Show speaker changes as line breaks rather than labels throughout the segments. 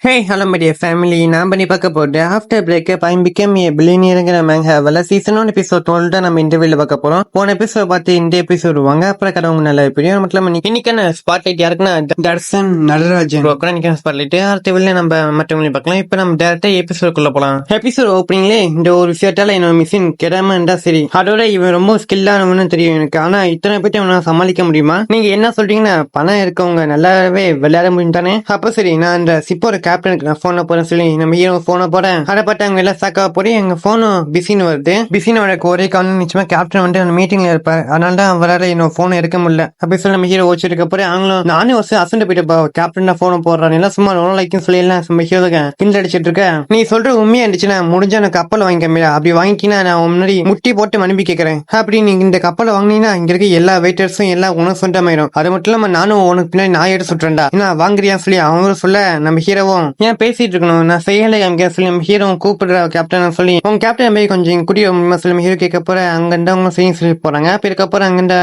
Hey hello media family நான் பண்ணி பார்க்க போட்டு after breakup I become a பில்லியனியருங்கிற மேங்காவில் சீசன் 1 எபிசோட் 12 தான் நம்ம இன்டர்வியூல பார்க்க போறோம். போன எபிசோட் பார்த்து இந்த எபிசோட் வாங்க அப்புறம் கடவுங்க நல்லா பிரியும் மட்டும் இன்னைக்கான ஸ்பாட்லைட் யாருக்குன்னா தர்சன் நடராஜன் ஸ்பாட்லைட் அடுத்த வெளில நம்ம மற்றவங்களையும் பார்க்கலாம். இப்போ நம்ம டேரக்டா எபிசோடுக்குள்ள போலாம். எபிசோட் ஓப்பனிங்லே இந்த ஒரு விஷயத்தால என்னோட மிஷின் கிடாம இருந்தா சரி, அதோட இவன் ரொம்ப ஸ்கில்லானவனு தெரியும் எனக்கு. ஆனா இத்தனை பேர்ட்ட அவனால சமாளிக்க முடியுமா? நீங்க என்ன சொல்றீங்கன்னா பணம் இருக்கவங்க நல்லாவே விளையாட முடியும் தானே? அப்ப சரி, நான் இந்த சிப்போட கேப்டனுக்கு நான் போன போறேன் சொல்லி நம்ம ஹீரோ போன போறேன். அதை பார்த்து அவங்க எல்லாம் சாக்கா போறேன். எங்க போனும் பிஸின்னு வருது. பிஸின்னு வர ஒரே காரணம் நிச்சயமா கேப்டன் வந்து அந்த மீட்டிங்ல இருப்பாரு. அதனால தான் அவரால் என்னோட போனை எடுக்க முடியல. அப்படி சொல்லி நம்ம ஹீரோ வச்சிருக்க போறேன். அவங்களும் நானே ஒரு அசண்டு போயிட்டு கேப்டன் தான் போன போடுறான் எல்லாம் சும்மா லைக்கும் சொல்லி எல்லாம் நம்ம ஹீரோக்கு கிண்டல் அடிச்சிட்டு இருக்க. நீ சொல்ற உண்மையா இருந்துச்சுன்னா முடிஞ்ச எனக்கு கப்பல் வாங்கிக்க, அப்படி வாங்கிக்கினா நான் முன்னாடி முட்டி போட்டு மனுப்பி கேட்கறேன். அப்படி நீங்க இந்த கப்பலை வாங்கினீங்கன்னா இங்க இருக்க எல்லா வெயிட்டர்ஸும் எல்லாம் உனக்கு சொந்தமாயிரும். அது மட்டும் இல்லாம நானும் உனக்கு பின்னாடி நான் எடுத்து சுட்டுறேன்டா என்ன வாங்குறியான்னு சொல்லி அவங்க சொல்ல நம்ம ஹீரோவும் ஏன் பேசிட்டு இருக்கணும், நான் செய்யலை காமிக்க சொல்லி நம்ம ஹீரோ கூப்பிடுற கேப்டன் சொல்லி உங்க கேப்டன் போய் கொஞ்சம் குடிய சொல்லி ஹீரோ கேட்க போற அங்க அவங்க செய்ய சொல்லி போறாங்க. அப்ப இருக்க போற அங்க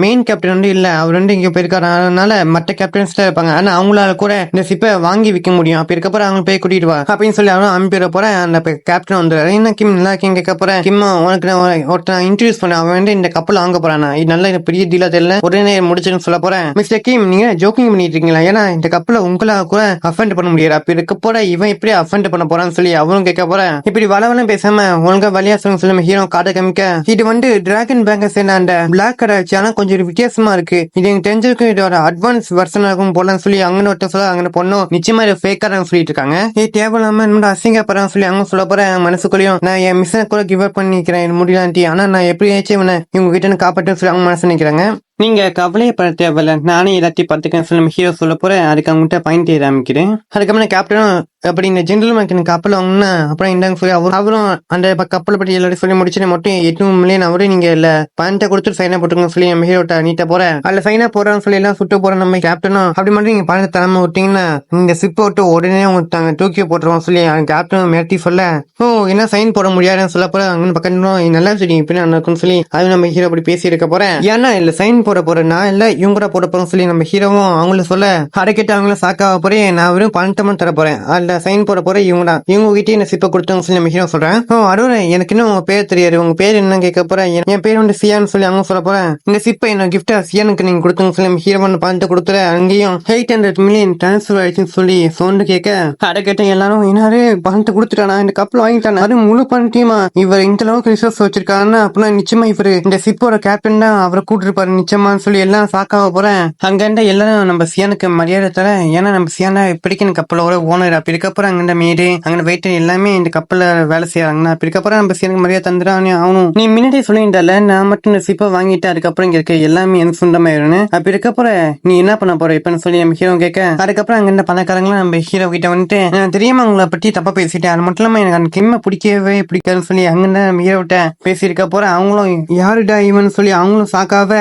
மெயின் கேப்டன் வந்து இல்ல, அவர் வந்து இங்க போயிருக்காரு. அதனால மற்ற கேப்டன்ஸ் தான் இருப்பாங்க. ஆனா அவங்களால கூட இந்த சிப்பை வாங்கி விற்க முடியும். அப்ப இருக்க போற அவங்க போய் கூட்டிட்டு வா அப்படின்னு சொல்லி அவனும் அனுப்பிட போற. அந்த கேப்டன் வந்து என்ன கிம் நல்லா இருக்கீங்க கேட்க போற. கிம் உனக்கு ஒருத்தன் இன்ட்ரடியூஸ் பண்ண, அவன் வந்து இந்த கப்பல் வாங்க போறானா, இது நல்ல பெரிய டீலா தெரியல உடனே முடிச்சுன்னு சொல்ல போறேன். மிஸ்டர் கிம் நீங்க ஜோக்கிங் பண்ணிட்டு இருக்கீங்களா? ஏன்னா இந்த கப்பலை உங்களால கூட அஃபெண்ட் பண்ண முடியாது. அப்ப இருக்க போற இவன் இப்படி அஃபெண்ட் பண்ண போறான்னு சொல்லி அவனும் கேட்க போறேன். இப்படி வளவலும் பேசாம ஒழுங்கா வழியா சொல்லி ஹீரோ காட்ட காமிக்க இது வந்து டிராகன் பேங்க சேர்ந்த அந்த பிளாக் கடை வச்சு, ஆனா கொஞ்சம் வித்தியாசமா இருக்கு. இது எனக்கு தெரிஞ்சிருக்கு, இதோட அட்வான்ஸ் வெர்ஷன் ஆகும் போலன்னு சொல்லி அங்கே ஒருத்தர் சொல்ல அங்கே பொண்ணும் நிச்சயமா இது ஃபேக்காக சொல்லிட்டு இருக்காங்க. தேவையில்லாம என்னோட அசிங்கப்படுறான்னு சொல்லி அவங்க சொல்ல போறேன். மனசுக்குள்ளேயும் நான் என் மிஷனை கூட கிவ் அப் பண்ணிக்கிறேன் முடியலான்ட்டி, ஆனா நான் எப்படி ஆச்சு இவனை இவங்க கிட்ட காப்பாற்ற சொல்லி அவங்க மனசு நினைக்கிறாங்க. நீங்க கவலையப்பட தேவையில்ல, நானே எல்லாத்தையும் பார்த்துக்கேன் சொல்லி ஹீரோ சொல்ல போறேன். அதுக்கு அவங்ககிட்ட பாயிண்ட் ஆரம்பிக்கிறேன். அதுக்கப்புறம் கேப்டனும் அப்படி இந்த ஜென்ரல் கப்பல் வாங்கினா அப்புறம் இந்தாங்க சொல்லி அவரும் அந்த கப்பலை பற்றி எல்லாரும் சொல்லி முடிச்சுட்டு மட்டும் 8 மில்லியன் அவரும் நீங்க இல்ல பாயிண்ட்டை கொடுத்துட்டு சைனா போட்டுங்க சொல்லி நம்ம ஹீரோட்ட நீட்டா போறேன். அதுல சைனா போறான்னு சொல்லி எல்லாம் சுட்டு போறோம் நம்ம கேப்டனும். அப்படி மட்டும் நீங்க பாயிண்ட் தலைமை விட்டீங்கன்னா இந்த சிப் விட்டு உடனே அவங்க டோக்கியோ போட்டுருவோம் சொல்லி கேப்டனும் மிரட்டி சொல்ல, ஓ என்ன சைன் போட முடியாதுன்னு சொல்ல போற. அங்கே பக்கம் நல்லா தெரியும் இப்ப நடக்கும்னு சொல்லி அது நம்ம ஹீரோ அப்படி பேசி இருக்க போறேன். ஏன்னா இல்ல சைன் போட போறேன் நான் இல்ல இவங்க கூட போட போறோம் சொல்லி நம்ம ஹீரோவும் அவங்கள சொல்ல அடைக்கிட்டு அவங்கள சாக்காக போறேன். நான் வெறும் பணத்தமும் தர போறேன், அதுல சைன் போட போற இவங்க தான், இவங்க கிட்டே என்ன சிப்பை கொடுத்தாங்க சொல்லி நம்ம ஹீரோ சொல்றேன். அருண் எனக்கு இன்னும் உங்க பேர் தெரியாது, உங்க பேர் என்ன கேட்க போறேன். என் பேர் வந்து சியான்னு சொல்லி அவங்க சொல்ல போறேன். இந்த சிப்பை என்ன கிஃப்டா சியானுக்கு நீங்க கொடுத்தாங்க சொல்லி நம்ம ஹீரோ பணத்தை கொடுத்துற. அங்கேயும் 800 மில்லியன் டிரான்ஸ்பர் ஆயிடுச்சுன்னு சொல்லி சோண்டு கேட்க அடை கேட்ட எல்லாரும் என்னாரு பணத்தை கொடுத்துட்டானா, இந்த கப்பல் வாங்கிட்டானா, அது முழு பணத்தையுமா இவர் இந்த அளவுக்கு ரிசோர்ஸ் வச்சிருக்காருன்னா அப்படின்னா நிச்சயமா இவரு இந்த சிப்போட கேப்டன் தான் அவரை கூட்டிருப்பாரு நிச்சயமான்னு சொல்லி எல்லாம் சாக்காக போறேன். அங்க எல்லாரும் நம்ம சியானுக்கு மரியாதை தர, ஏன்னா நம்ம சியானா இப்படிக்கு கப்பலோட ஓனர். அப்படி இருக்கப்பறம் அங்க மீடு அங்க வெயிட் எல்லாமே இந்த கப்பல வேலை செய்யறாங்கன்னா அப்படி இருக்கப்பறம் நம்ம சியானுக்கு மரியாதை தந்துடானே ஆகணும். நீ முன்னாடியே சொல்லியிருந்தால நான் மட்டும் இந்த சிப்பை வாங்கிட்டு அதுக்கப்புறம் இங்க இருக்க எல்லாமே எனக்கு சொந்தமாயிரும். அப்படி இருக்கப்பற நீ என்ன பண்ண போற இப்பன்னு சொல்லி நம்ம ஹீரோ கேட்க, அதுக்கப்புறம் அங்க பணக்காரங்களும் நம்ம ஹீரோ கிட்ட வந்துட்டு தெரியாம உங்களை பற்றி தப்பா பேசிட்டேன், அது மட்டும் இல்லாம எனக்கு அந்த கிம்மை பிடிக்கவே பிடிக்காதுன்னு சொல்லி அங்க நம்ம ஹீரோ கிட்ட பேசியிருக்க போற. அவங்களும் யாருடா இவன் சொல்லி அவங்களும் சாக்காவ,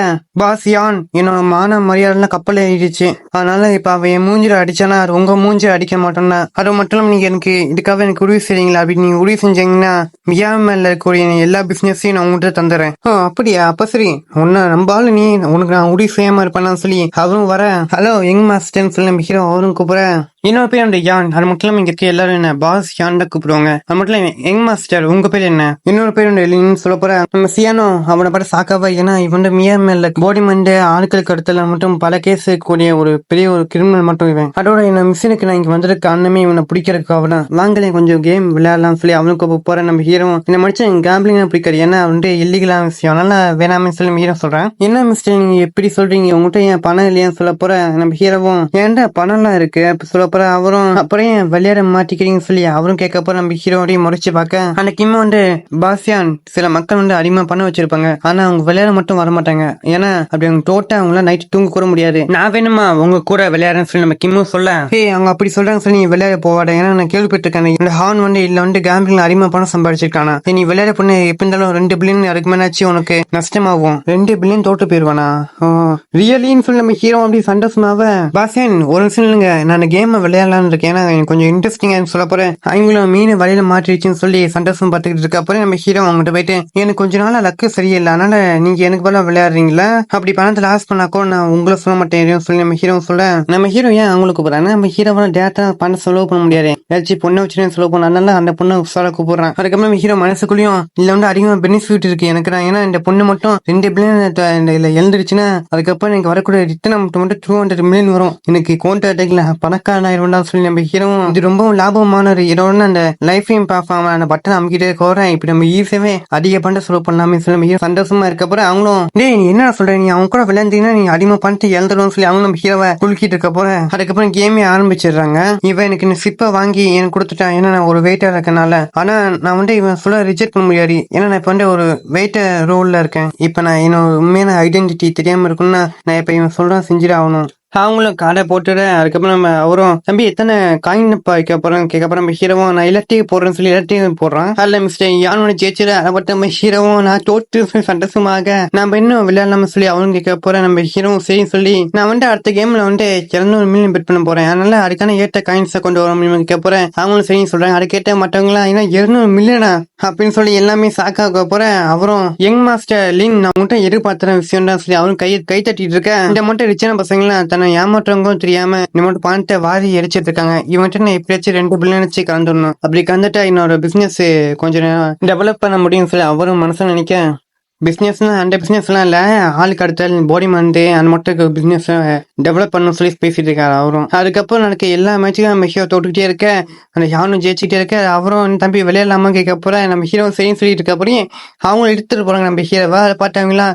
பாஸ் யான் என்னோட மான மரியாதை கப்பல் ஏறிடுச்சு, அதனால இப்ப அவன் என் மூஞ்சில அடிச்சானா அது உங்க மூஞ்சி அடிக்க மாட்டோம்னா, அது மட்டும் இல்லாம நீங்க எனக்கு இதுக்காக எனக்கு உதவி செய்றீங்களா, அப்படி நீங்க உதவி செஞ்சீங்கன்னா மியாமல்ல இருக்கக்கூடிய எல்லா பிசினஸையும் நான் உங்ககிட்ட தந்துடுறேன். அப்படியா அப்ப சரி உன்ன நம்பாலும் நீ உனக்கு நான் உதவி செய்யாம இருப்பேன்னு சொல்லி அவரும் வர, ஹலோ யங் மாஸ்டர்னு சொல்லி நம்ம ஹீரோ அவரும் கூப்பிட, இன்னொரு பேர் அந்த யான், அது மட்டும் இல்லாம இங்க இருக்க எல்லாரும் என்ன பாஸ் யான் தான் கூப்பிடுவாங்க. அது மட்டும் இல்லாம யங் மாஸ்டர் உங்க பேர் என்ன, இன்னொரு பேர் எலின்னு சொல்ல போற. நம்ம சியானோ அவனை பார்த்து சாக்காவா, ஏன்னா இவன் மியாமல்ல பாடி மண்ட ஆட்களுக்கு அடுத்தல மட்டும் பல கேஸ் கூடிய ஒரு பெரிய ஒரு கிரிமினல் மட்டும் இவன். அதோட என்ன மிஷினுக்கு நான் இங்க வந்ததுக்கு அண்ணமே இவனை பிடிக்கிறதுக்கு அவன் வாங்கலே கொஞ்சம் கேம் விளையாடலாம் சொல்லி அவனுக்கு போற. நம்ம ஹீரோ என்ன முடிச்ச கேம்பிளிங் பிடிக்காது, ஏன்னா வந்து இல்லீகலான விஷயம், அதனால வேணாமே சொல்லி ஹீரோ சொல்றேன். என்ன மிஸ்டர் நீங்க எப்படி சொல்றீங்க, உங்ககிட்ட ஏன் பணம் இல்லையான்னு சொல்ல போற. நம்ம ஹீரோவும் ஏன்டா பணம் எல்லாம் இருக்கு அப்ப சொல்ல போற. அவரும் அப்புறம் ஏன் விளையாட மாட்டிக்கிறீங்கன்னு சொல்லி அவரும் கேட்க போற. நம்ம ஹீரோடையும் முறைச்சு பார்க்க அந்த கிம் வந்து பாஸ்யான் சில மக்கள் வந்து அடிமை பண்ண வச்சிருப்பாங்க, ஆனா அவங்க விளையாட மட்டும் வர மாட்டாங்க, ஏன்னா அப்படி அவங்க டோட்டா அவங்கள நைட்டு தூங்க கூட முடியாது, நான் வேணுமா உங்க கூட விளையாடுறேன்னு சொல்லி நம்ம கிம்மும் சொல்ல, ஹே அவங்க அப்படி சொல்றாங்க சொல்லி நீ விளையாட போவாட, ஏன்னா நான் கேள்விப்பட்டிருக்கேன் இந்த ஹார்ன் வந்து இல்ல வந்து கேம்பிளிங் அடிமை பணம் சம்பாதிச்சிருக்கானா, நீ விளையாட பண்ண எப்படி இருந்தாலும் 2 பில்லியன் அதுக்கு மேலாச்சு உனக்கு நஷ்டமாகும், 2 பில்லியன் தோட்டு போயிருவானா ரியலின்னு சொல்லி நம்ம ஹீரோ அப்படி சந்தோஷமாவ, பாஸ்யான் ஒரு நிமிஷம் இல்லைங்க நான் கேம் விளையாடலான்னு இருக்கேன், ஏன்னா எனக்கு கொஞ்சம் இன்ட்ரெஸ்டிங்கா சொல்ல போறேன். அவங்களும் மீன் வலையில மாற்றிடுச்சுன்னு சொல்லி சந்தோஷம் பார்த்துக்கிட்டு இருக்க அப்புறம் நம்ம ஹீரோ அவங்ககிட்ட போயிட்டு எனக்கு கொஞ்ச நாள் லக்கு சரியில்லை, அதனால நீங்க எனக்கு போல விளையாடுறீங்களா, அப்படி பணத்தை லாஸ் பண்ணாக்கோ நான் உங்களை சொல்ல மாட்டேன் சொல்லி நம்ம ஹீரோ சொல்ல, நம்ம ஹீரோ ஏன் அவங்களுக்கு போறாங்க. நம்ம ஹீரோவை டேரக்டா பணம் செலவு பண்ண பண்ண முடியாது, ஏதாச்சும் பொண்ணை வச்சுன்னு சொல்ல போனா அந்த பொண்ணை உசாரா கூப்பிடுறான். அதுக்கப்புறம் ஹீரோ மனசுக்குள்ளயும் இல்ல வந்து அதிகமா பெனிஃபிட் இருக்கு எனக்கு தான், ஏன்னா இந்த பொண்ணு மட்டும் 2 பில்லியன் எழுந்துருச்சுன்னா அதுக்கப்புறம் எனக்கு வரக்கூடிய ரிட்டர்ன் அமௌண்ட் மட்டும் 200 மில்லியன் வரும், எனக்கு கவுண்டர் அட்டாக்ல பணக்காரன் ஆயிரம் சொல்லி நம்ம ஹீரோவும் இது ரொம்ப லாபமான ஒரு ஹீரோன்னு அந்த லைஃபையும் பார்ப்பாங்க. அந்த பட்டன் அமுக்கிட்டே கோறேன், இப்படி நம்ம ஈஸியாவே அதிக பண்ண சொல்ல பண்ணலாமே சொல்லி நம்ம ஹீரோ சந்தோஷமா இருக்கப்பறம் அவங்களும் டேய் நீ என்ன சொல்ற, நீ அவங்க கூட விளையாண்டீங்கன்னா நீ அதிகமா பண்ணிட்டு இழந்துடும் சொல்லி அவங்க நம்ம ஹீரோவை குலுக்கிட்டு இருக்க போற. அதுக்கப்புறம் கேமே ஆரம்பிச்சிடுறாங்க. இவன் எனக்கு சிப்பை வாங்கி எனக்கு கொடுத்துட்டான், ஏன்னா நான் ஒரு வெயிட்டா இருக்கனால. ஆனா நான் வந்து இவன் சொல்ல ரிஜெக்ட் பண்ண முடியாது, ஏன்னா நான் இப்ப வந்து ஒரு வெயிட்டர் ரோல்ல இருக்கேன். இப்ப நான் என்னோட உண்மையான ஐடென்டிட்டி தெரியாம இருக்குன்னா நான் இப்ப இவன் சொல்றான் செஞ்சுட்டு ஆகணும். அவங்களும் காடை போட்டுட்டு அதுக்கப்புறம் நம்ம அவரும் தம்பி எத்தனை காயின் வைக்க போறோம் கேட்கப்பறம் நம்ம ஹீரோவும் நான் எல்லாத்தையும் போடுறேன்னு சொல்லி எல்லாத்தையும் போடுறான். அதுல மிஸ்டர் யானோட ஜெயிச்சிட அதை பற்றி நம்ம ஹீரோவும் நான் தோற்று சந்தோஷமாக நம்ம இன்னும் விளையாடலாம சொல்லி அவனும் கேட்க போறேன். நம்ம ஹீரோவும் சரி சொல்லி நான் வந்து அடுத்த கேம்ல வந்து 200 மில்லியன் பெட் பண்ண போறேன், அதனால அதுக்கான ஏற்ற காயின்ஸை கொண்டு வர முடியும் கேட்க போறேன். அவங்களும் சரி சொல்றாங்க. அது கேட்ட மற்றவங்களா ஏன்னா 200 மில்லியனா அப்படின்னு சொல்லி எல்லாமே சாக்காக போறேன். அவரும் யங் மாஸ்டர் லின் நான் மட்டும் எதிர்பார்த்த விஷயம் தான் சொல்லி அவரும் கை தட்டிட்டு இருக்கேன். இந்த மட்டும் ரிச்சான பசங்களாம் தன்னை ஏமாற்றவங்களும் தெரியாம இந்த மட்டும் பணத்தை வாரி எரிச்சிட்டு இருக்காங்க. இவன்ட்டு நான் எப்படியாச்சும் 2 பில்லியன் வச்சு கலந்துடணும், அப்படி கலந்துட்டா இன்னொரு பிசினஸ் கொஞ்சம் டெவலப் பண்ண முடியும் சொல்லி அவரும் மனசுல நினைக்க பிசினஸ்னா அந்த பிசினஸ்லாம் இல்ல ஆளுக்கு அடுத்த பாடி மந்து அந்த மட்டும் பிசினஸ் டெவலப் பண்ணணும் சொல்லி பேசிட்டு இருக்காரு அவரும். அதுக்கப்புறம் நடக்க எல்லா மேட்சுக்கும் நம்ம ஹீரோ தோட்டுக்கிட்டே இருக்க அந்த யானும் ஜெயிச்சுட்டே இருக்க. அவரும் தம்பி விளையாடலாமா கேட்க போற நம்ம ஹீரோ சரின்னு சொல்லிட்டு இருக்க போறேன். அவங்க எடுத்துட்டு போறாங்க நம்ம ஹீரோவா. அதை பார்த்தாங்களா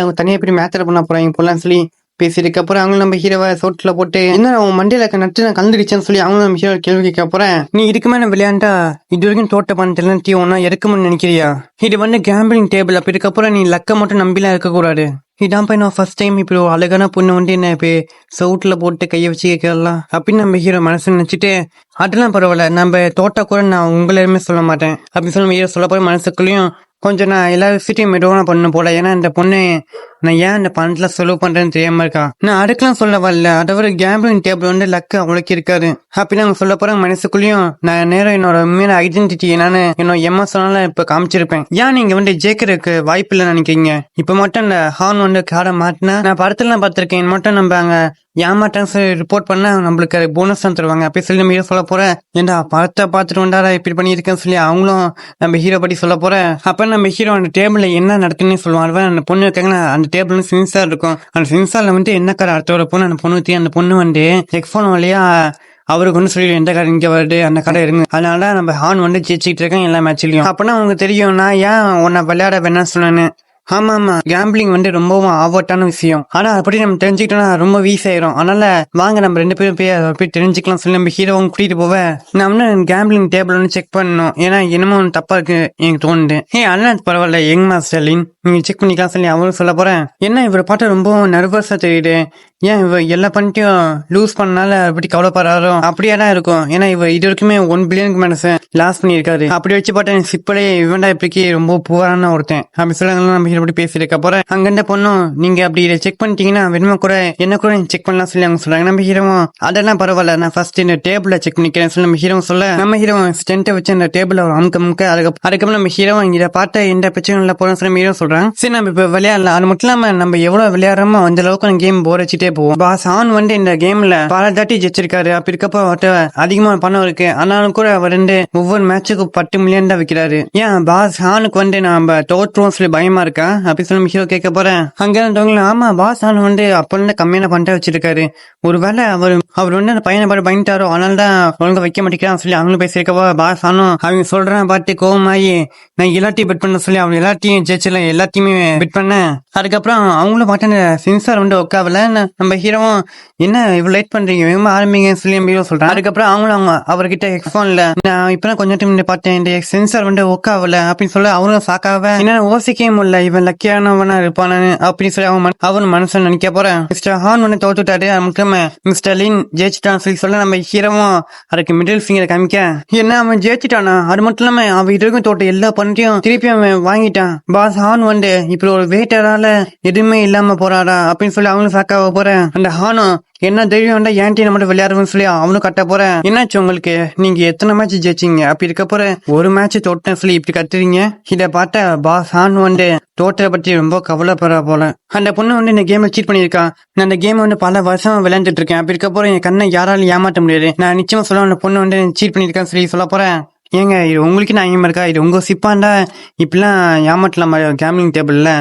அவங்க தனியா எப்படி மேத்தர் பண்ண போறாங்க போலாம் சொல்லி பேசிட்டு அப்புறம் அவங்க நம்ம ஹீரோவை சோட்டுல போட்டு என்ன அவன் மண்டையில நட்டு நான் கலந்துடுச்சேன்னு சொல்லி அவங்க நம்ம ஹீரோ கேள்வி கேட்க போறேன். நீ இதுக்கு மேல விளையாண்டா இது வரைக்கும் தோட்ட பண்ணலாம் டீ ஒன்னா இருக்கும்னு நினைக்கிறியா? இது வந்து கேம்பிளிங் டேபிள், அப்படி இருக்கப்பறம் நீ லக்க மட்டும் நம்பிலாம் இருக்கக்கூடாது. இதான் போய் நான் ஃபர்ஸ்ட் டைம் இப்படி ஒரு அழகான பொண்ணு வந்து என்ன இப்போ சவுட்ல போட்டு கையை வச்சு கேட்கலாம் அப்படின்னு நம்ம ஹீரோ மனசு நினைச்சிட்டு அதெல்லாம் பரவாயில்ல நம்ம தோட்ட கூட நான் உங்களையுமே சொல்ல மாட்டேன் அப்படின்னு சொல்லி ஹீரோ சொல்ல போய் மனசுக்குள்ளேயும் கொஞ்சம் நான் எல்லா விஷயத்தையும் மெதுவாக பண்ண போல, ஏன்னா இந்த பொண்ணு நான் ஏன் இந்த பணத்துல செலவு பண்றேன்னு தெரியாம இருக்கா. நான் அதுக்கெல்லாம் சொல்ல வரல, அதாவது கேம்பிளிங் டேபிள் வந்து லக்கு அவளுக்கு இருக்காரு அப்படின்னு அவங்க சொல்ல போறாங்க. மனசுக்குள்ளேயும் நான் நேரம் என்னோட உண்மையான ஐடென்டிட்டி என்னன்னு என்னோட எமோஷனலா இப்ப காமிச்சிருப்பேன். ஏன் நீங்க வந்து ஜெயிக்கிறதுக்கு வாய்ப்பு இல்லைன்னு நினைக்கிறீங்க? இப்ப மட்டும் இந்த ஹார்ன் வந்து காடை மாட்டினா நான் படத்துல பார்த்திருக்கேன் மட்டும் நம்ம அங்க ஏமாட்டம் ரிப்போர்ட் பண்ண நம்மளுக்கு போனஸ் தான் தருவாங்க அப்படி சொல்லி நம்ம ஹீரோ சொல்ல போறேன். ஏண்டா படத்தை பார்த்துட்டு வந்தாரா இப்படி பண்ணியிருக்கேன்னு சொல்லி அவங்களும் நம்ம ஹீரோ பத்தி சொல்ல போறேன். அப்ப நம்ம ஹீரோ அந்த டேபிள்ல என்ன நடக்குன்னு சொல்லுவாங்க. அந்த பொண்ணு இருக்காங்கன்னா அந்த டேபிள் சென்சார் இருக்கும். அந்த சென்சார்ல வந்து என்ன கார் அடுத்த பொண்ணு அந்த பொண்ணு அந்த பொண்ணு வந்து ஹெட்ஃபோன் வழியா அவருக்கு வந்து சொல்லி எந்த கடை இங்க வருது அந்த கடை இருக்கு, அதனால நம்ம ஹார்ன் வந்து ஜெயிச்சுட்டு இருக்கேன் எல்லா மேட்ச்லயும். அப்பனா அவங்க தெரியும் நான் ஏன் உன்னை விளையாட வேணாம்னு சொன்னேன்னு. ஆமா கேம்பிளிங் வந்து ரொம்பவும் ஆபத்தான விஷயம், ஆனா அப்படி நம்ம தெரிஞ்சுக்கிட்டோம்னா ரொம்ப வீஸ் ஆயிரும். அதனால வாங்க நம்ம 2 பேரும் போய் தெரிஞ்சுக்கலாம் சொல்லி நம்ம ஹீரோவும் கூட்டிட்டு போவேன். நான் வந்து கேம்பிளிங் டேபிள் வந்து செக் பண்ணணும், ஏன்னா என்னமோ தப்பா இருக்கு எனக்கு தோணுது. அதெல்லாம் பரவாயில்ல யங் மாஸ்டர் லின் நீங்க செக் பண்ணிக்கலாம் சொல்லி அவரும் சொல்ல போறேன். என்ன இவரை பார்த்து ரொம்ப நர்வஸா தெரியுது, ஏன் இவ எல்லா பண்ணிட்டும் லூஸ் பண்ணனால அப்படி கவலைப்படுறாரோ? அப்படியே தான் இருக்கும், ஏன்னா இவ இது வரைக்குமே 1 பில்லியனுக்கு மேல லாஸ் பண்ணியிருக்காரு. அப்படி வச்சு பார்த்தேன் சிப்பலே இவன்டா இப்படிக்கு ரொம்ப புவரான ஒருத்தன் அப்படி சொல்ல நம்ம அப்படி பேசிருக்க போறேன். அங்க இருந்த பொண்ணும் நீங்க அப்படி இதை செக் பண்ணிட்டீங்கன்னா வேணுமா கூட என்ன கூட செக் பண்ணலாம் சொல்லி அவங்க சொல்றாங்க. நம்ம ஹீரோவும் அதெல்லாம் பரவாயில்ல நான் ஃபர்ஸ்ட் இந்த டேபிள செக் பண்ணிக்கிறேன் சொல்லி நம்ம ஹீரோவும் சொல்ல நம்ம ஹீரோ ஸ்டென்ட்டை வச்சு அந்த டேபிள் அமுக்க அதுக்கப்புறம் நம்ம ஹீரோவும் இதை பார்த்த எந்த பிரச்சனையும் இல்லை போறோம் சொல்லி ஹீரோ சொல்றாங்க. சரி நம்ம இப்ப விளையாடலாம், அது மட்டும் இல்லாம நம்ம எவ்வளவு விளையாடுறோமோ அந்த அளவுக்கு கேம் போர் வச்சுட்டே போவோம். பாஸ் ஆன் வந்து இந்த கேம்ல பல தாட்டி ஜெயிச்சிருக்காரு, அப்படி இருக்கப்போ அதிகமான பணம் இருக்கு, ஆனாலும் கூட அவர் வந்து ஒவ்வொரு மேட்சுக்கு 10 மில்லியன் தான் விற்கிறாரு. ஏன் பாஸ் ஆனுக்கு வந்து நம்ம தோற்றுவோம் சொல்லி பயமா இருக்கா அப்படி சொல்லி ஹீரோ கேட்க போறேன். அங்க இருந்தவங்க ஆமா பாஸ் ஆன் வந்து அப்ப இருந்து கம்மியான பண்ணிட்டு வச்சிருக்காரு, ஒருவேளை அவர் வந்து அந்த பையனை பாட்டு பயந்துட்டாரோ அதனாலதான் ஒழுங்கா வைக்க மாட்டேங்கிறான்னு சொல்லி அவங்களும் பேசியிருக்கவா. பாஸ் ஆனும் அவங்க சொல்றான் பார்த்து கோவமாயி நான் எல்லாத்தையும் பெட் பண்ண சொல்லி அவங்க எல்லாத்தையும் ஜெயிச்சல எல்லாத்தையுமே பெட் பண்ண. அதுக்கப்புறம் அவங்களும் பார்த்து சென்சார் வந்து உட்காவல. நம்ம ஹீரோவும் என்ன இவ்வளவு லேட் பண்றீங்க வேகமா ஆரம்பிங்க சொல்லி ஹீரோ சொல்றான். அதுக்கப்புறம் அவங்களும் அவர்கிட்ட ஹெட்ஃபோன்ல நான் இப்பதான் கொஞ்சம் டைம் பார்த்தேன் இந்த சென்சார் வந்து உட்காவல அப்படின்னு சொல்லி அவரும் சாக்காவ என்ன யோசிக்கவே முடியல இவன் லக்கியானவனா இருப்பானு அப்படின்னு சொல்லி அவன் மனசுல நினைக்க போறேன். மிஸ்டர் ஹார்ன் வந்து தோத்துட்டாரு, முக்கியமா மிஸ்டர் லின் ஜெயிச்சிட்டான்னு சொல்லி சொல்ல நம்ம ஹீரோவும் அதுக்கு மிடில் ஃபிங்கர் காமிக்க என்ன அவன் ஜெயிச்சிட்டானா, அது மட்டும் இல்லாம அவன் இதுக்கும் தோட்ட எல்லா பண்ணிட்டையும் திருப்பி அவன் வாங்கிட்டான். பாஸ் ஹார்ன் வந்து இப்படி ஒரு வெயிட்டரால எதுவுமே இல்லாம போறாடா அப்படின்னு சொல்லி அவங்களும் சாக்காவ போறேன். அந்த ஹானும் என்ன தைரியம் வேண்டா ஏன் டீம் மட்டும் விளையாடுறோம்னு சொல்லி அவனும் கட்ட போறேன். என்னாச்சு உங்களுக்கு, நீங்க எத்தனை மேட்ச் ஜெயிச்சிங்க, அப்படி இருக்க போற ஒரு மேட்ச் தோட்டேன்னு சொல்லி இப்படி கத்துறீங்க. இத பார்த்த பாஸ் ஹான் வந்து தோட்டத்தை பத்தி ரொம்ப கவலைப்படுற போல. அந்த பொண்ணு வந்து இந்த கேமை சீட் பண்ணிருக்கா. நான் அந்த கேம் வந்து பல வருஷம் விளையாண்டுட்டு இருக்கேன். அப்படி இருக்க போற என் கண்ணை யாராலும் ஏமாற்ற முடியாது. நான் நிச்சயமா சொல்ல அந்த பொண்ணு வந்து சீட் பண்ணிருக்கான்னு சொல்லி சொல்ல போறேன். ஏங்க இது உங்களுக்கு நான் ஐயமா இருக்கா, இது உங்க சிப்பாண்டா இப்படிலாம் ஏமாற்றலாமா கேம்லிங் டேபிள்ல.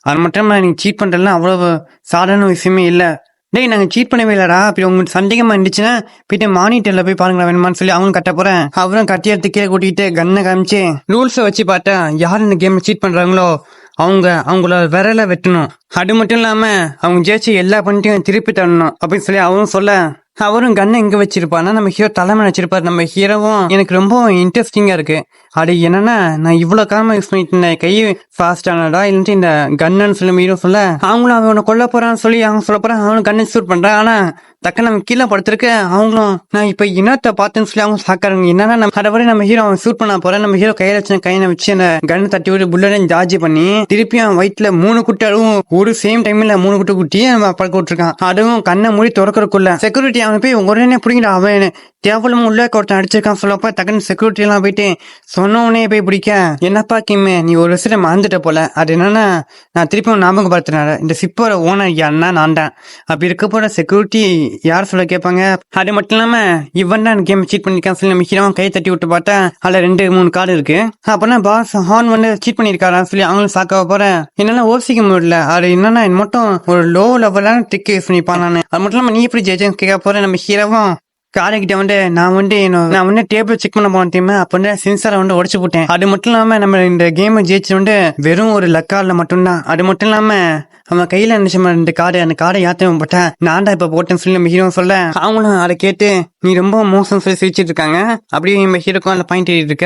அது மட்டும் நீங்க சீட் பண்றதுலாம் அவ்வளவு சாதாரண விஷயமே இல்ல. டேய் நாங்க சீட் பண்ணவே இல்லடா, அப்படி உங்களுக்கு சந்தேகமா இருந்துச்சுன்னா போயிட்டு மானிட்டர்ல போய் பாருங்களா வேணுமான்னு சொல்லி அவங்களும் கட்ட போறேன். அவரும் கட்டி எடுத்து கீழே கூட்டிட்டு கண்ணை காமிச்சு ரூல்ஸை வச்சு பார்த்தா யார் இந்த கேம் சீட் பண்றாங்களோ அவங்கள விரல வெட்டணும். அது மட்டும் இல்லாம அவங்க ஜெயிச்சு எல்லா பண்ணிட்டையும் திருப்பி தரணும் அப்படின்னு சொல்லி அவரும் சொல்ல, அவரும் கண்ணை எங்க வச்சிருப்பானா நம்ம ஹீரோ தலைமை வச்சிருப்பாரு. நம்ம ஹீரோவும் எனக்கு ரொம்ப இன்ட்ரெஸ்டிங்கா இருக்கு. அது என்னன்னா நான் இவ்வளவு காலமா யூஸ் பண்ணிட்டு இருந்தேன், கை ஃபாஸ்ட் ஆனடா இல்லைன்ட்டு இந்த கன்னு சொல்லி ஹீரோ சொல்ல, அவங்களும் அவனை கொல்ல போறான்னு சொல்லி அவங்க சொல்ல போறான். அவனும் கண்ணை ஷூட் பண்றான். ஆனா தக்க நம்ம கீழே படுத்திருக்க அவங்களும் நான் இப்ப இனத்தை பார்த்தேன்னு சொல்லி அவங்க சாக்காருங்க. என்னன்னா நம்ம அதை வரை நம்ம ஹீரோ அவன் ஷூட் பண்ண போறேன். நம்ம ஹீரோ கையில வச்சு அந்த கண்ணை தட்டி விட்டு புல்லட் ஜார்ஜ் பண்ணி திருப்பியும் வயிற்றுல 3 குட்டி அதுவும் ஒரு சேம் டைம்ல 3 குட்டி குட்டியே நம்ம பழக்க விட்டுருக்கான். அதுவும் கண்ணை மூடி திறக்கிறதுக்குள்ள செக்யூரிட்டி அவனை போய் உடனே பிடிக்கிற அவன் தேவலும் உள்ள ஒருத்தன் அடிச்சிருக்கான் சொல்லப்ப டக்குன்னு செக்யூரிட்டி எல்லாம் போயிட்டு சொன்னவனே போய் பிடிக்க, என்னப்பா கிம்மு நீ ஒரு விஷயம் மறந்துட்ட போல. அது என்னன்னா நான் திருப்பி ஞாபகப்படுத்தினார இந்த சிப்போட ஓனர் யாருன்னா நான் தான். அப்படி இருக்க போற செக்யூரிட்டி யார் சொல்ல கேட்பாங்க. அது மட்டும் இல்லாம இவன் தான் கேம் சீட் பண்ணிருக்கான்னு சொல்லி நம்ம ஹீரோவும் கை தட்டி விட்டு பார்த்தா அதுல 2-3 கார்டு இருக்கு. அப்பனா பாஸ் ஹார்ன் வந்து சீட் பண்ணிருக்காரான்னு சொல்லி அவங்களும் சாக்க போறேன். என்னால யோசிக்க முடியல. அது என்னன்னா மட்டும் ஒரு லோ லெவலான ட்ரிக் யூஸ் பண்ணிப்பான். அது மட்டும் இல்லாம நீ எப்படி ஜெயிச்சேன்னு கேட்க போறேன். நம்ம ஹீரோவும் காரைக்கிட்ட வந்து நான் வந்து டேபிள் செக் பண்ண போன டைம் அப்ப வந்து சென்சாரை வந்து உடச்சு போட்டேன். அது மட்டும் இல்லாம நம்ம இந்த கேம் ஜெயிச்சு வந்து வெறும் ஒரு லக்கார்ல மட்டும்தான். அது மட்டும் இல்லாம அவன் கையில இருந்துச்சு இந்த கார்டு, அந்த கார்டை யாத்தையும் போட்டேன் நான் தான் இப்ப போட்டேன்னு சொல்லி நம்ம ஹீரோ சொல்ல, அவங்களும் அதை கேட்டு நீ ரொம்ப மோசம் சொல்லி சிரிச்சிட்டு இருக்காங்க. அப்படியே நம்ம ஹீரோக்கும் அந்த பாயிண்ட் இருக்கு.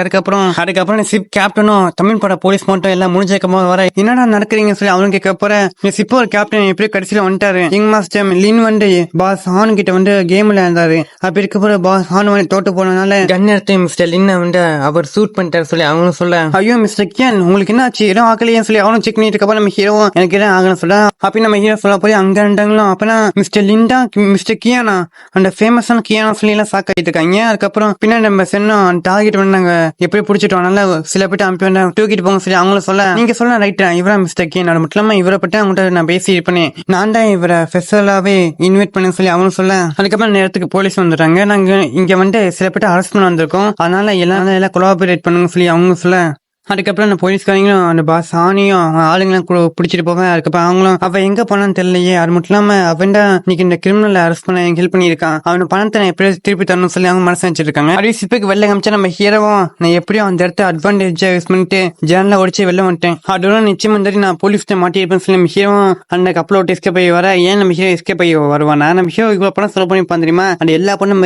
அதுக்கப்புறம் சிப் கேப்டனும் தமிழ் பட போலீஸ் மட்டும் எல்லாம் முடிஞ்சக்கமா வர என்னடா நடக்கிறீங்கன்னு சொல்லி அவனும் கேட்க போறேன். சிப் ஒரு கேப்டன் எப்படி கடைசியில வந்துட்டாரு. கிங் மாஸ்டர் லின் வந்து பாஸ் ஹான் கிட்ட வந்து கேம்ல இருந்தாரு. அப்படி இருக்க போற பாஸ் ஹான் வந்து தோட்டு போனதுனால கன் எடுத்து மிஸ்டர் லின்ன வந்து அவர் சூட் பண்ணிட்டாரு சொல்லி அவங்களும் சொல்ல, ஐயோ மிஸ்டர் கியான் உங்களுக்கு என்ன ஆச்சு, இடம் ஆகலையேன்னு சொல்லி அவனும் செக் பண்ணிட்டு இருக்கப்ப நம்ம ஹீரோவும் எனக்கு இடம் ஆகணும் சொல்ல, அப்படி நம்ம ஹீரோ சொல்ல போய் அங்க இருந்தாங்களும் அப்பனா மிஸ்டர் லிண்டா மிஸ்டர் கியானா அந்த ஃபேமஸான கியானா சொல்லி எல்லாம் சாக்கிட்டு இருக்காங்க. அதுக்கப்புறம் பின்னாடி நம்ம சொன்னோம் டார்கெட் வந்து நாங்க எப்படி பிடிச்சிட்டோம், நல்லா சில பேர் அனுப்பி வந்து தூக்கிட்டு போங்க சொல்லி அவங்களும் சொல்ல, நீங்க சொல்ல ரைட்டா இவரா மிஸ்டர் கியான். அது மட்டும் இல்லாம இவரை பற்றி அவங்கள்ட்ட நான் பேசி இருப்பேன், நான் தான் இவரை ஸ்பெஷலாவே இன்வைட் பண்ண சொல்லி அவங்களும் சொல்ல, அதுக்கப்புறம் நேரத்துக்கு போலீஸ் வந்துடுறாங்க. நாங்க இங்க வந்து சில பேர் அரெஸ்ட் பண்ண வந்திருக்கோம், அதனால எல்லாம் கொலாபரேட் பண்ணுங்க சொல்லி அவங்க சொல்ல, அதுக்கப்புறம் அந்த போலீஸ்காரங்களும் அந்த பாஸ் ஆனியும் ஆளுங்களும் பிடிச்சிட்டு போவேன். அதுக்கப்புறம் அவங்களும் அவன் எங்க போனான்னு தெரியலையே. அது மட்டும் இல்லாம அவன் தான் இன்னைக்கு இந்த கிரிமினல் அரெஸ்ட் பண்ண ஹெல்ப் பண்ணியிருக்கான், அவன் பணத்தை நான் எப்படி திருப்பி தரணும் சொல்லி அவங்க மனசு வச்சிருக்காங்க. அப்படியே சிப்புக்கு வெளில காமிச்சா நம்ம ஹீரோவும் நான் எப்படியும் அந்த இடத்த அட்வான்டேஜா யூஸ் பண்ணிட்டு ஜேர்னல உடச்சு வெளில வந்துட்டேன். அதோட நிச்சயம் தெரியும் நான் போலீஸ் மாட்டிருப்பேன்னு சொல்லி நம்ம ஹீரோ அந்த கப்பல விட்டு எஸ்கேப் ஆகி வர, ஏன் நம்ம ஹீரோ எஸ்கேப் ஆகி வருவானா, நம்ம ஹீரோ இவ்வளவு பணம் செலவு பண்ணி தெரியுமா, அந்த எல்லா பணம்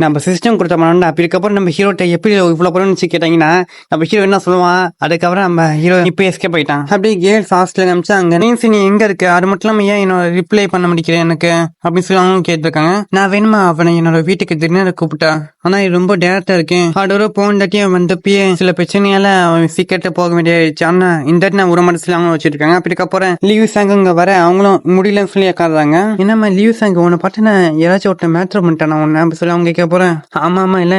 நம்ம சிஸ்டம் கொடுத்த பணம். அப்படி இருக்கப்பறம் நம்ம ஹீரோட்ட எப்படி இவ்வளவு பணம் கேட்டாங்கன்னா நம்ம ஹீரோ என்ன சொல்லுவான், அதுக்கப்புறம் நம்ம ஹீரோ இப்ப எஸ்கேப் ஆயிட்டான். அப்படியே கேர்ள்ஸ் ஹாஸ்டல்ல காமிச்சா அங்க நீ எங்க இருக்கு, அது மட்டும் இல்லாம ஏன் என்னோட ரிப்ளை பண்ண முடிக்கிறேன் எனக்கு அப்படின்னு சொல்லி அவங்க கேட்டிருக்காங்க. நான் வேணுமா அவனை என்னோட வீட்டுக்கு திடீர்னு கூப்பிட்டா, ஆனா இது ரொம்ப டேரக்டா இருக்கேன். அதோட போன் தட்டியும் வந்தப்பயே சில பிரச்சனையால அவன் சீக்கிரட்ட போக வேண்டியாச்சு. ஆனா இந்த நான் ஒரு மனசுல அவங்க வச்சிருக்காங்க. அப்படி அப்புறம் லீவ் சாங் இங்க வர அவங்களும் முடியலன்னு சொல்லி உட்காடுறாங்க. என்னம்மா லீவ் சாங் உன்னை பார்த்து நான் யாராச்சும் ஒருத்த மேட்ரு பண்ணிட்டான் உன்ன அப்படி சொல்லி அவங்க கேட்க போறேன். ஆமா இல்ல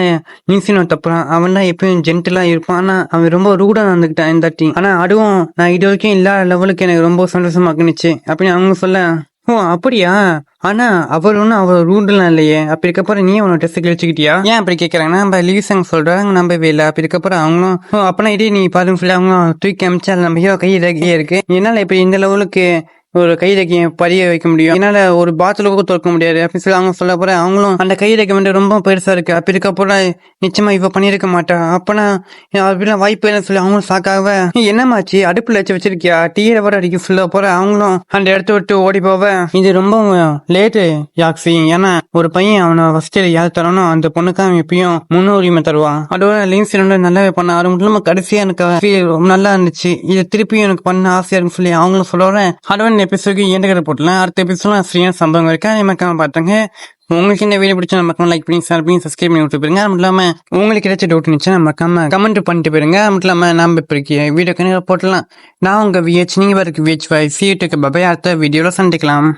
நீசினும் தப்புறான், அவன் தான் எப்பயும் ஜென்டலா இருப்பான், ஆனா அவன் ரொம்ப ரூடா நடந்துக்கிட்டான் தட்டி. ஆனா அதுவும் நான் இது வரைக்கும் இல்லாத லெவலுக்கு எனக்கு ரொம்ப சந்தோஷமா இருந்துச்சு அப்படின்னு அவங்க சொல்ல, ஓ அப்படியா, ஆனா அவர் ஒன்னும் அவர் ரூடெல்லாம் இல்லையே. அப்படி இருக்கப்பறம் நீ அவனோட டெஸ்ட் கழிச்சுக்கிட்டியா, ஏன் அப்படி கேட்கறாங்கன்னா நம்ம லீவ் சாங் சொல்றாங்க நம்பவே இல்லை. அப்படி இருக்கப்பறம் அவங்களும் அப்பனா இதே நீ பாருங்க சொல்லி அவங்க தூக்கி அமைச்சா நம்ம ஹீரோ கை ரகையே இருக்கு. என்னால இப்ப இந்த லெவலுக்கு ஒரு கை ரேகையை பதிய வைக்க முடியும், என்னால ஒரு பாத்ரூமுக்கு திறக்க முடியாது அப்படின்னு சொல்லி அவங்க சொல்ல போற, அவங்களும் அந்த கை ரேகை வந்து ரொம்ப பெருசா இருக்கு. அப்படி இருக்க போல நிச்சயமா இவ பண்ணிருக்க மாட்டா, அப்பனா அப்படிலாம் வாய்ப்பு இல்லைன்னு சொல்லி அவங்களும் சாக்காக என்னமாச்சு அடுப்புல வச்சிருக்கியா டீரை வர அடிக்க சொல்ல போற, அவங்களும் அந்த இடத்த விட்டு ஓடி போவ. இது ரொம்ப லேட்டு யாக்ஸி, ஏன்னா ஒரு பையன் அவனை ஃபர்ஸ்ட் யார் தரணும் அந்த பொண்ணுக்கு அவன் எப்பயும் முன்னுரிமை தருவான். அதோட லிங்ஸ் நல்லாவே பண்ண, அது மட்டும் இல்லாம கடைசியா எனக்கு ரொம்ப நல்லா இருந்துச்சு, இது திருப்பியும் எனக்கு பண்ண ஆசையா இருக்குன்னு சொல்லி அவங்களும் சொல்லுறேன். அதோட எபிசோடு எந்த கதை போட்டலாம். அடுத்த எபிசோட் சரியான சம்பவம் இருக்கு, பார்த்தாங்க. உங்களுக்கு இந்த வீடியோ பிடிச்சா நம்ம லைக் பண்ணி ஷேர் பண்ணி சப்ஸ்கிரைப் பண்ணி விட்டு போயிருங்க. அது மட்டும் இல்லாம உங்களுக்கு ஏதாச்சும் டவுட் இருந்துச்சுன்னா நம்ம கமெண்ட் பண்ணிட்டு போயிருங்க. அது மட்டும் இல்லாம நம்ம இப்போ வீடியோ போட்டலாம். நான் உங்க விஹெச், நீங்க வரைக்கும் VH bye. See you, take a bye. அடுத்த வீடியோல சந்திக்கலாம்.